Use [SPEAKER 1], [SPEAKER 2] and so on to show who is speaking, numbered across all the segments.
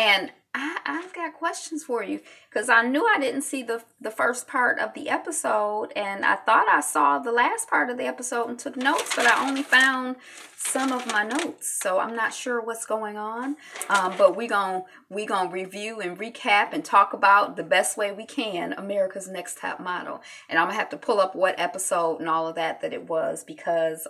[SPEAKER 1] And I've got questions for you because I knew I didn't see the first part of the episode, and I thought I saw the last part of the episode and took notes, but I only found some of my notes, so I'm not sure what's going on. But we gonna review and recap and talk about the best way we can America's Next Top Model, and I'm gonna have to pull up what episode and all of that it was because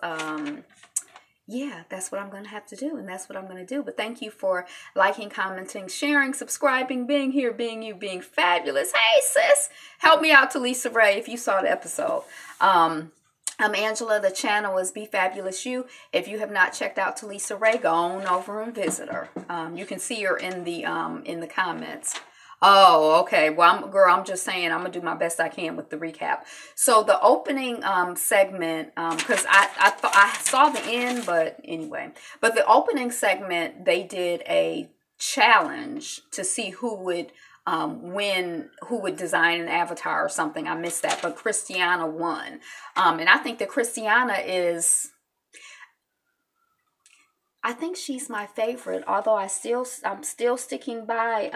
[SPEAKER 1] yeah, that's what I'm going to have to do, and that's what I'm going to do. But thank you for liking, commenting, sharing, subscribing, being here, being you, being fabulous. Hey, sis, help me out to Lisa Ray if you saw the episode. I'm Angela. The channel is Be Fabulous You. If you have not checked out Talisa Ray, go on over and visit her. You can see her in the comments. Oh, okay. Well, I'm just saying I'm gonna do my best I can with the recap. So the opening segment, because I saw the end, but anyway. But the opening segment, they did a challenge to see who would win, who would design an avatar or something. I missed that, but Christiana won. And I think that Christiana is, I think she's my favorite, although I'm still sticking by,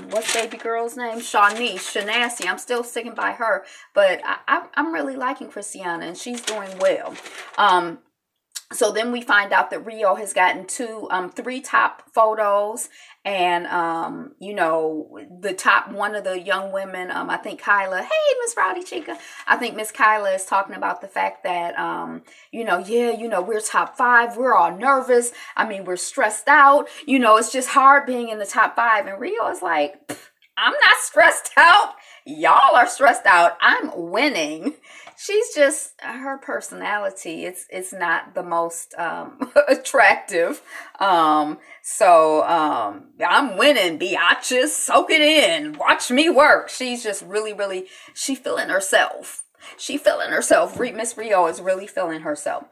[SPEAKER 1] what's baby girl's name? Shanassi. I'm still sticking by her, but I'm really liking Christiana, and she's doing well. So then we find out that Rio has gotten three top photos, and one of the young women, I think Kyla, hey Miss Rowdy Chica, I think Miss Kyla is talking about the fact that we're top 5, we're all nervous, I mean we're stressed out, it's just hard being in the top 5, and Rio is like, I'm not stressed out, y'all are stressed out, I'm winning. She's just, her personality, it's not the most attractive. So I'm winning, biatches, soak it in, watch me work. She's just really, she feeling herself. Miss Rio is really feeling herself.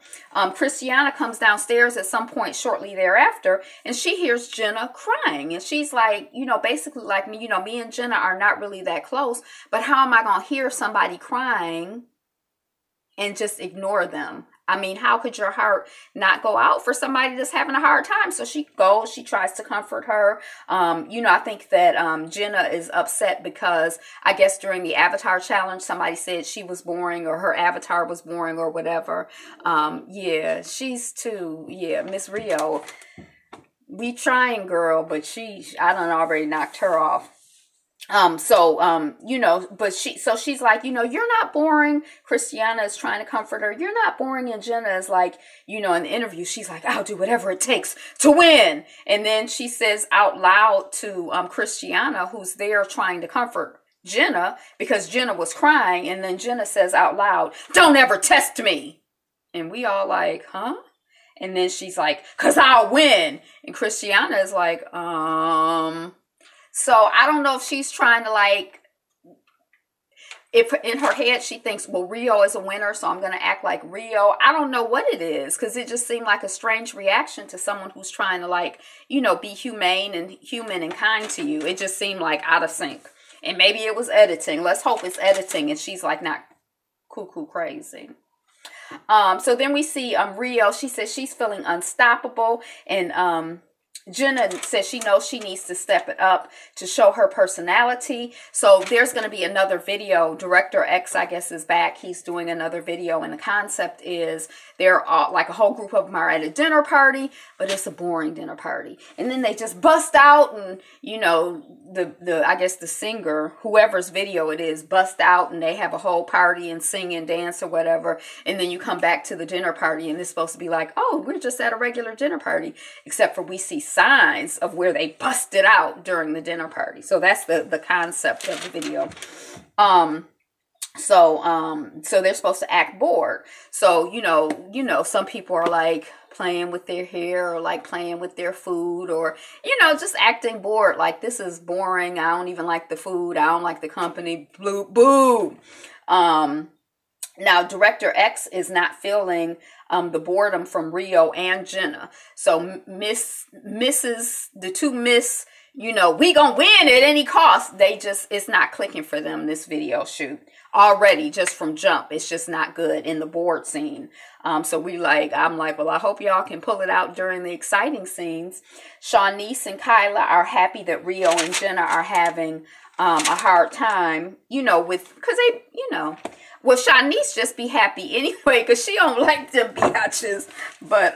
[SPEAKER 1] Christiana comes downstairs at some point shortly thereafter, and she hears Jenna crying. And she's like, basically like me, me and Jenna are not really that close, but how am I going to hear somebody crying and just ignore them? I mean, how could your heart not go out for somebody that's having a hard time? So she goes, she tries to comfort her. I think that Jenna is upset because I guess during the Avatar challenge, somebody said she was boring or her avatar was boring or whatever. She's too, Miss Rio, we trying, girl, but I done already knocked her off. But she's like, you're not boring. Christiana is trying to comfort her. You're not boring. And Jenna is like, in the interview, she's like, I'll do whatever it takes to win. And then she says out loud to, Christiana, who's there trying to comfort Jenna because Jenna was crying. And then Jenna says out loud, don't ever test me. And we all like, huh? And then she's like, 'cause I'll win. And Christiana is like, So I don't know if she's trying to if in her head she thinks, well, Rio is a winner, so I'm going to act like Rio. I don't know what it is, because it just seemed like a strange reaction to someone who's trying to be humane and human and kind to you. It just seemed like out of sync. And maybe it was editing. Let's hope it's editing and she's like not cuckoo crazy. So then we see Rio. She says she's feeling unstoppable, and Jenna says she knows she needs to step it up to show her personality. So there's going to be another video. Director X, I guess, is back. He's doing another video, and the concept is they're like a whole group of them are at a dinner party, but it's a boring dinner party. And then they just bust out, and I guess the singer, whoever's video it is, bust out, and they have a whole party and sing and dance or whatever. And then you come back to the dinner party, and it's supposed to be like, oh, we're just at a regular dinner party, except for we see signs of where they busted out during the dinner party. So that's the concept of the video. So they're supposed to act bored. So, some people are like playing with their hair or like playing with their food or, just acting bored. Like, this is boring. I don't even like the food. I don't like the company. Boo. Now, Director X is not feeling the boredom from Rio and Jenna. So the two Miss, you know, we gonna win at any cost. It's not clicking for them, this video shoot. Already, just from jump, it's just not good in the board scene. So I'm like, well, I hope y'all can pull it out during the exciting scenes. Shanice and Kyla are happy that Rio and Jenna are having a hard time, you know, because they, you know, well, Shanice just be happy anyway, because she don't like them biatches. But,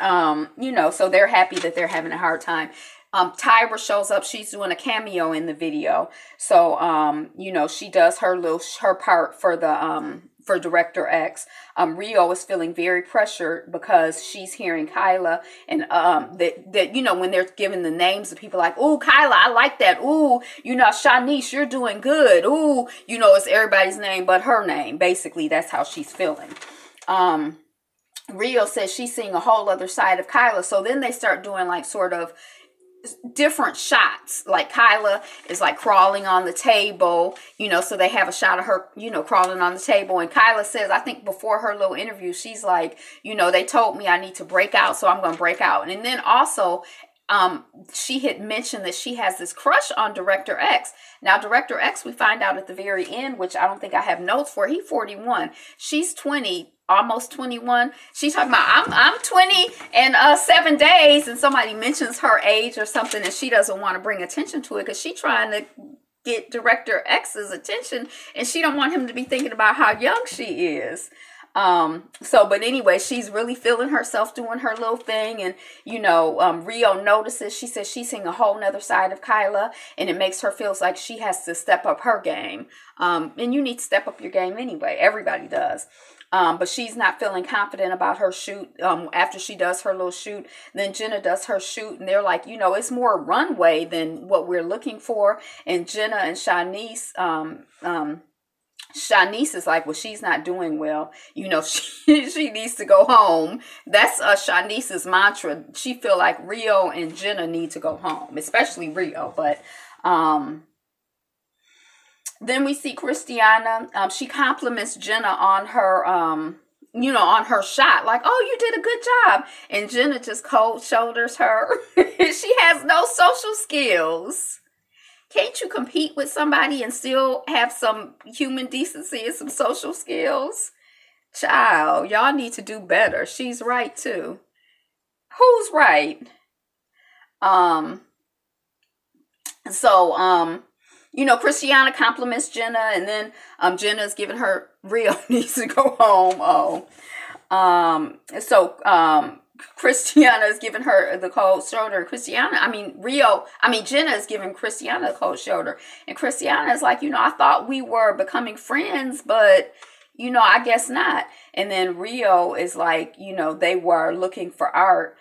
[SPEAKER 1] you know, so they're happy that they're having a hard time. Tyra shows up. She's doing a cameo in the video. So, you know, she does her part for the, for Director X. Rio is feeling very pressured because she's hearing Kyla and, that, you know, when they're giving the names of people like, ooh, Kyla, I like that. Ooh, you know, Shanice, you're doing good. Ooh, you know, it's everybody's name but her name. Basically, that's how she's feeling. Rio says she's seeing a whole other side of Kyla. So then they start doing like sort of different shots. Like Kyla is like crawling on the table, you know, so they have a shot of her, you know, crawling on the table. And Kyla says, I think before her little interview, she's like, you know, they told me I need to break out, so I'm going to break out. And then also, she had mentioned that she has this crush on Director X. Now, Director X, we find out at the very end, which I don't think I have notes for. He's 41. She's 20, almost 21. She's talking about, I'm 20 and 7 days, and somebody mentions her age or something, and she doesn't want to bring attention to it because she's trying to get Director X's attention, and she don't want him to be thinking about how young she is. But anyway, she's really feeling herself doing her little thing. And, you know, Rio notices, she says she's seeing a whole nother side of Kyla, and it makes her feel like she has to step up her game. And you need to step up your game anyway. Everybody does. But she's not feeling confident about her shoot. After she does her little shoot, then Jenna does her shoot, and they're like, you know, it's more runway than what we're looking for. And Jenna and Shanice, Shanice is like, well, she's not doing well. You know, she needs to go home. That's Shanice's mantra. She feel like Rio and Jenna need to go home, especially Rio. But then we see Christiana. She compliments Jenna on her, you know, on her shot. Like, oh, you did a good job. And Jenna just cold shoulders her. She has no social skills. Can't you compete with somebody and still have some human decency and some social skills? Child, y'all need to do better. She's right too. Who's right? You know, Christiana compliments Jenna, and then Jenna's giving her Rio needs to go home. Christiana is giving her the cold shoulder. Jenna is giving Christiana the cold shoulder. And Christiana is like, you know, I thought we were becoming friends, but, you know, I guess not. And then Rio is like, you know, they were looking for art.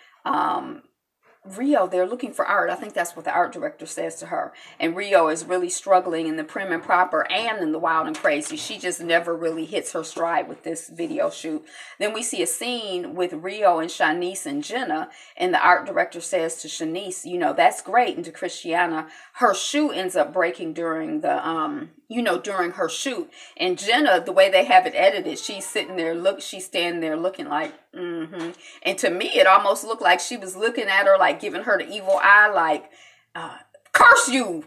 [SPEAKER 1] Rio, they're looking for art. I think that's what the art director says to her. And Rio is really struggling in the prim and proper and in the wild and crazy. She just never really hits her stride with this video shoot. Then we see a scene with Rio and Shanice and Jenna, and the art director says to Shanice, you know, that's great. And to Christiana, her shoe ends up breaking during the, during her shoot. And Jenna, the way they have it edited, she's sitting there, she's standing there looking like, And to me, it almost looked like she was looking at her, like giving her the evil eye, like, curse you.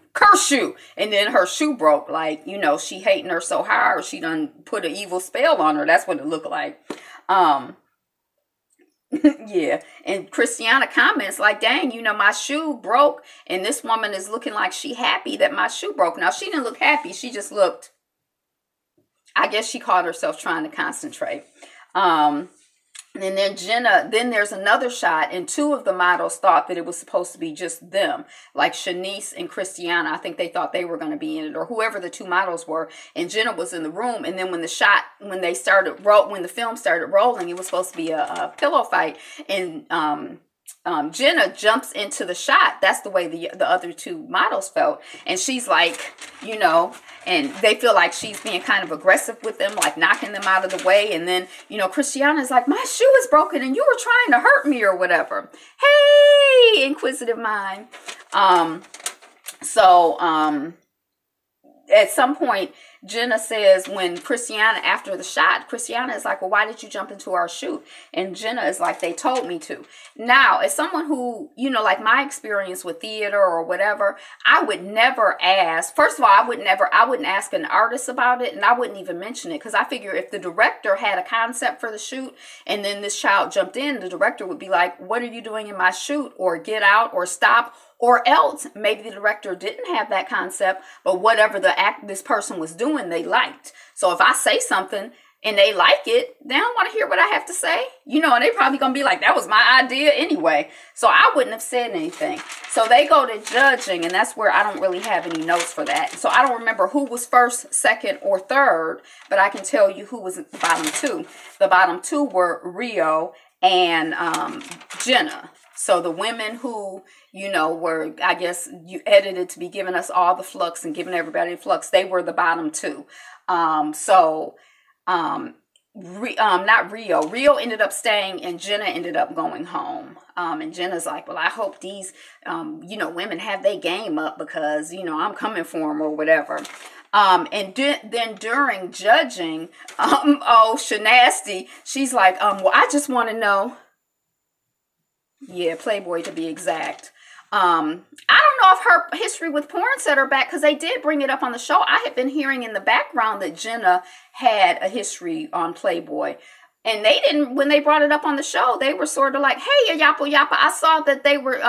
[SPEAKER 1] And then her shoe broke, like, you know, she hating her so hard, she done put an evil spell on her. That's what it looked like. Yeah. And Christiana comments like, dang, you know, my shoe broke. And this woman is looking like she happy that my shoe broke. Now, she didn't look happy. She just looked, I guess she caught herself trying to concentrate. And then then there's another shot, and two of the models thought that it was supposed to be just them, like Shanice and Christiana. I think they thought they were going to be in it, or whoever the two models were. And Jenna was in the room. And then when the film started rolling, it was supposed to be a pillow fight. And Jenna jumps into the shot. That's the way the other two models felt. And she's like, you know, and they feel like she's being kind of aggressive with them, like knocking them out of the way. And then, you know, Christiana's like, my shoe is broken and you were trying to hurt me or whatever. Hey, inquisitive mind. at some point, Jenna says when Christiana, after the shot, Christiana is like, well, why did you jump into our chute? And Jenna is like, they told me to. Now, as someone who, you know, like my experience with theater or whatever, I would never ask. First of all, I wouldn't ask an artist about it, and I wouldn't even mention it, because I figure if the director had a concept for the shoot and then this child jumped in, the director would be like, what are you doing in my shoot? Or get out, or stop. Or else maybe the director didn't have that concept, but whatever this person was doing, they liked. So if I say something and they like it, they don't want to hear what I have to say, you know, and they probably going to be like, that was my idea anyway. So I wouldn't have said anything. So they go to judging, and that's where I don't really have any notes for that. So I don't remember who was first, second, or third, but I can tell you who was the bottom two. The bottom two were Rio and Jenna. So the women who, you know, were, I guess, you edited to be giving us all the flux and giving everybody the flux, they were the bottom two. Not Rio. Rio ended up staying, and Jenna ended up going home. And Jenna's like, well, I hope these, you know, women have their game up, because, you know, I'm coming for them or whatever. And then during judging, Shanasty, she's like, well, I just want to know. Yeah, Playboy to be exact. I don't know if her history with porn set her back, because they did bring it up on the show. I had been hearing in the background that Jenna had a history on Playboy. And they didn't, when they brought it up on the show, they were sort of like, hey, Yappa Yappa, I saw that they were,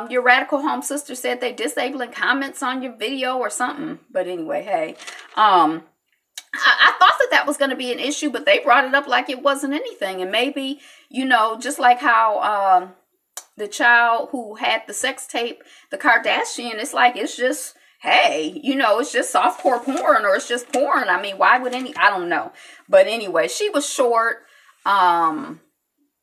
[SPEAKER 1] your radical home sister said they disabling comments on your video or something. But anyway, hey, I thought that was going to be an issue, but they brought it up like it wasn't anything. And maybe, you know, just like how the child who had the sex tape, the Kardashian, it's like, it's just, hey, you know, it's just softcore porn, or it's just porn. I mean, why would I don't know. But anyway, she was short.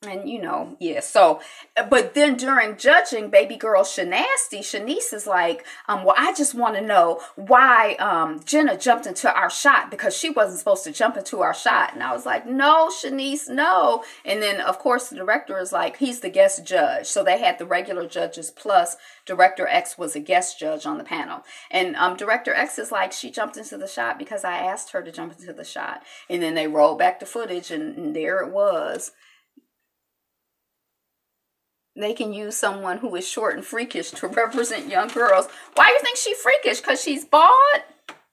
[SPEAKER 1] And, you know, yeah, so, but then during judging, baby girl Shanice is like, well, I just want to know why Jenna jumped into our shot, because she wasn't supposed to jump into our shot. And I was like, no, Shanice, no. And then, of course, the director is like, he's the guest judge. So they had the regular judges, plus Director X was a guest judge on the panel. And Director X is like, she jumped into the shot because I asked her to jump into the shot. And then they rolled back the footage, and there it was. They can use someone who is short and freakish to represent young girls. Why do you think she's freakish? Because she's bald?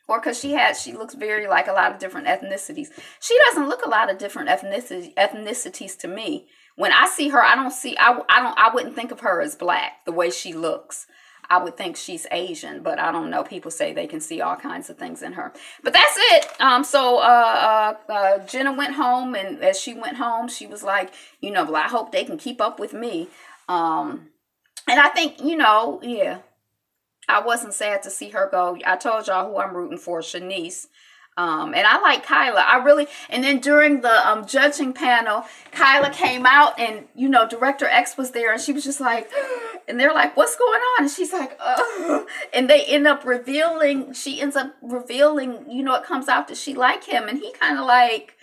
[SPEAKER 1] Or because she looks very like a lot of different ethnicities? She doesn't look a lot of different ethnicities to me. When I see her, I wouldn't think of her as black the way she looks. I would think she's Asian, but I don't know. People say they can see all kinds of things in her. But that's it. So Jenna went home, and as she went home, she was like, you know, well, I hope they can keep up with me. And I think, you know, yeah, I wasn't sad to see her go. I told y'all who I'm rooting for, Shanice. And I like Kyla. And then during the judging panel, Kyla came out, and, you know, Director X was there, and she was just like, and they're like, what's going on? And she's like, and she ends up revealing, you know, it comes out that she liked him, and he kind of like,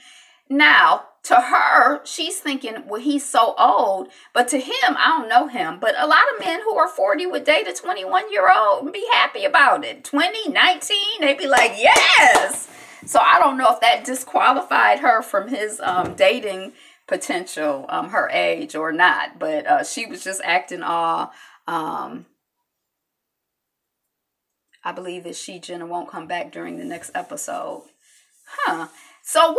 [SPEAKER 1] now, to her, she's thinking, well, he's so old. But to him, I don't know him. But a lot of men who are 40 would date a 21-year-old and be happy about it. 20, 19, they'd be like, yes. So I don't know if that disqualified her from his dating potential, her age or not. But she was just acting all, I believe that Jenna won't come back during the next episode. So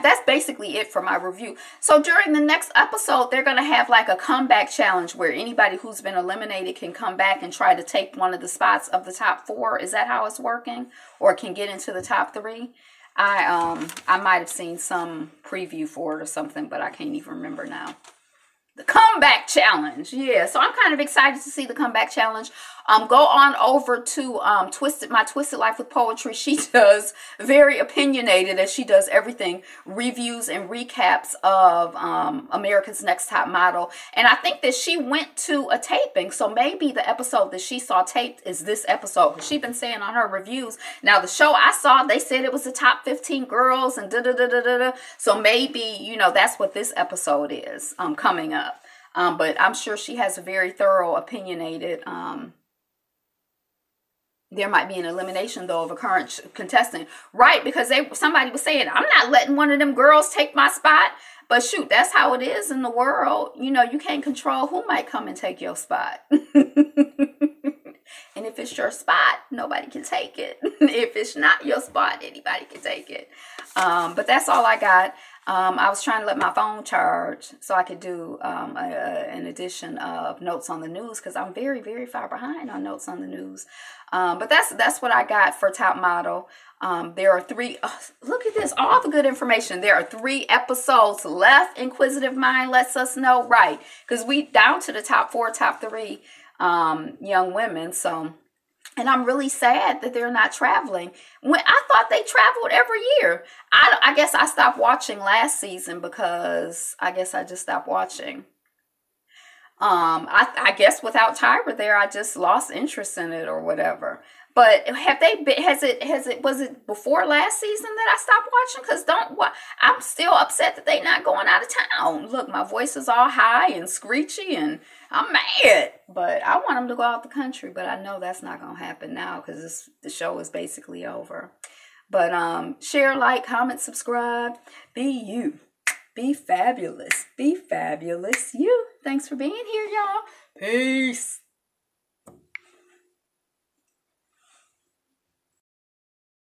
[SPEAKER 1] that's basically it for my review. So during the next episode, they're going to have like a comeback challenge where anybody who's been eliminated can come back and try to take one of the spots of the top 4. Is that how it's working? Or can get into the top 3? I might have seen some preview for it or something, but I can't even remember now. The comeback challenge. Yeah, so I'm kind of excited to see the comeback challenge. Go on over to My Twisted Life with Poetry. She does very opinionated, as she does everything, reviews and recaps of America's Next Top Model. And I think that she went to a taping, so maybe the episode that she saw taped is this episode. She's been saying on her reviews. Now, the show I saw, they said it was the top 15 girls and da-da-da-da-da-da. So maybe, you know, that's what this episode is coming up. But I'm sure she has a very thorough, opinionated there might be an elimination, though, of a current contestant. Right, because somebody was saying, I'm not letting one of them girls take my spot. But shoot, that's how it is in the world. You know, you can't control who might come and take your spot. And if it's your spot, nobody can take it. If it's not your spot, anybody can take it. But that's all I got. I was trying to let my phone charge so I could do an edition of Notes on the News, because I'm very, very far behind on Notes on the News. But that's what I got for Top Model. There are 3, look at this, all the good information. There are 3 episodes left. Inquisitive Mind lets us know, right, because we down to the top 4, top 3 young women. So, and I'm really sad that they're not traveling. When I thought they traveled every year. I guess I stopped watching last season because I guess I just stopped watching. I guess without Tyra there, I just lost interest in it or whatever. But have they been, was it before last season that I stopped watching? Because I'm still upset that they not going out of town. Look, my voice is all high and screechy and I'm mad. But I want them to go out the country, but I know that's not going to happen now because the show is basically over. But share, like, comment, subscribe. Be you. Be fabulous. Be fabulous you. Thanks for being here, y'all. Peace.